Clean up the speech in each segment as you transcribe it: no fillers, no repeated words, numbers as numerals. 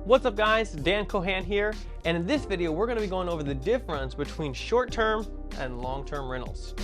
What's up guys, Dan Kohan here, and in this video we're going to be going over the difference between short-term and long-term rentals.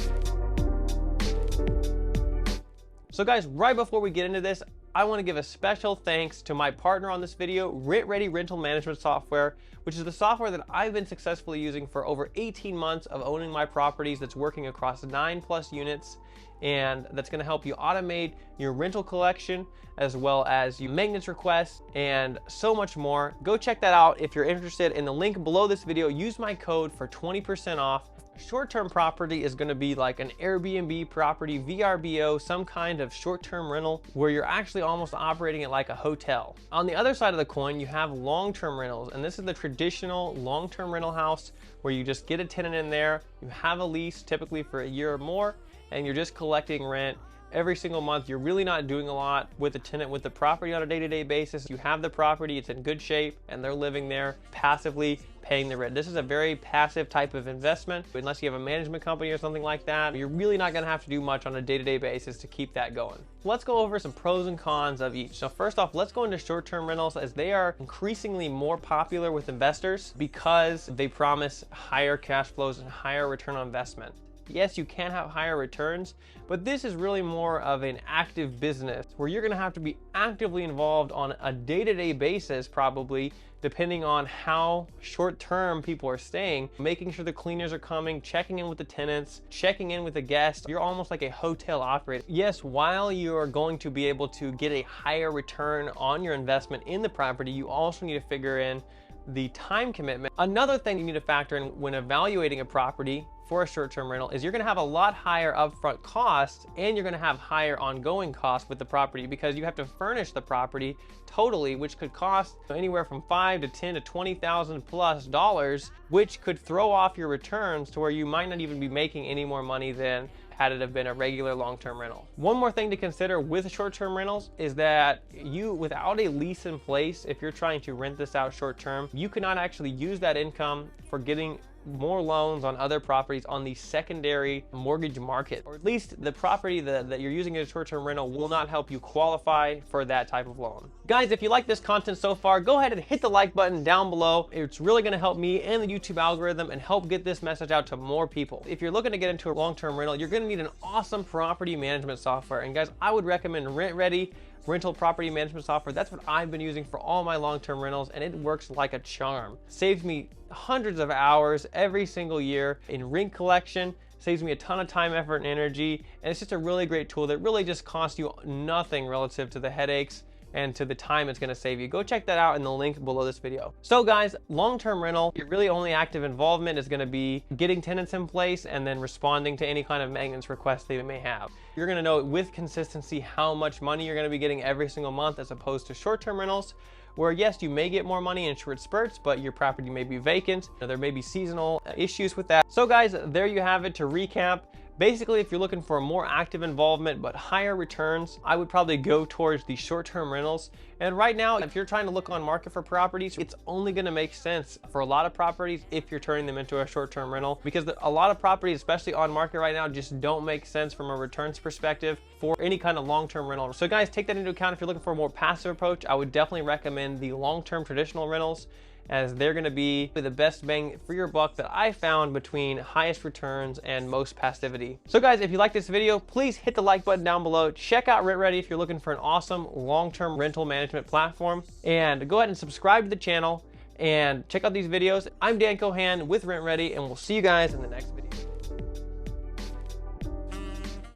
So guys, right before we get into this, I want to give a special thanks to my partner on this video, RentRedi rental management software, which is the software that I've been successfully using for over 18 months of owning my properties, that's working across 9+ units, and that's going to help you automate your rental collection as well as your maintenance requests and so much more. Go check that out if you're interested. In the link below this video, use my code for 20% off. Short-term property is going to be like an Airbnb property, VRBO, some kind of short-term rental where you're actually almost operating it like a hotel. On the other side of the coin, you have long-term rentals, and this is the traditional long-term rental house where you just get a tenant in there, you have a lease typically for a year or more, and you're just collecting rent every single month. You're really not doing a lot with the tenant with the property on a day-to-day basis. You have the property, it's in good shape, and they're living there passively paying the rent. This is a very passive type of investment. Unless you have a management company or something like that, you're really not going to have to do much on a day-to-day basis to keep that going. Let's go over some pros and cons of each. So first off, let's go into short-term rentals, as they are increasingly more popular with investors because they promise higher cash flows and higher return on investment. Yes, you can have higher returns, but this is really more of an active business where you're going to have to be actively involved on a day-to-day basis, probably depending on how short-term people are staying, making sure the cleaners are coming, checking in with the tenants, checking in with the guests. You're almost like a hotel operator. Yes, while you're going to be able to get a higher return on your investment in the property, you also need to figure in the time commitment. Another thing you need to factor in when evaluating a property for a short-term rental is you're going to have a lot higher upfront costs, and you're going to have higher ongoing costs with the property because you have to furnish the property totally, which could cost anywhere from $5,000 to $10,000 to $20,000+, which could throw off your returns to where you might not even be making any more money than had it have been a regular long-term rental. One more thing to consider with short-term rentals is that you, without a lease in place, if you're trying to rent this out short-term, you cannot actually use that income for getting more loans on other properties on the secondary mortgage market, or at least the property that you're using as a short-term rental will not help you qualify for that type of loan. Guys, if you like this content so far, go ahead and hit the like button down below. It's really going to help me and the YouTube algorithm and help get this message out to more people. If you're looking to get into a long-term rental, you're going to need an awesome property management software, and guys, I would recommend RentRedi rental property management software. That's what I've been using for all my long-term rentals, and it works like a charm. Saves me hundreds of hours every single year in rent collection, saves me a ton of time, effort, and energy, and it's just a really great tool that really just costs you nothing relative to the headaches and to the time it's going to save you. Go check that out in the link below this video. So guys, long-term rental, your really only active involvement is going to be getting tenants in place and then responding to any kind of maintenance requests they may have. You're going to know with consistency how much money you're going to be getting every single month, as opposed to short-term rentals, where yes, you may get more money in short spurts, but your property may be vacant. There may be seasonal issues with that. So guys, there you have it. To recap, basically, if you're looking for a more active involvement but higher returns, I would probably go towards the short-term rentals. And right now, if you're trying to look on market for properties, it's only going to make sense for a lot of properties if you're turning them into a short-term rental, because a lot of properties, especially on market right now, just don't make sense from a returns perspective for any kind of long-term rental. So guys, take that into account. If you're looking for a more passive approach, I would definitely recommend the long-term traditional rentals, as they're going to be the best bang for your buck that I found between highest returns and most passivity. So guys, if you like this video, please hit the like button down below. Check out RentRedi if you're looking for an awesome long-term rental management platform, and go ahead and subscribe to the channel and check out these videos. I'm Dan Kohan with RentRedi, and we'll see you guys in the next video.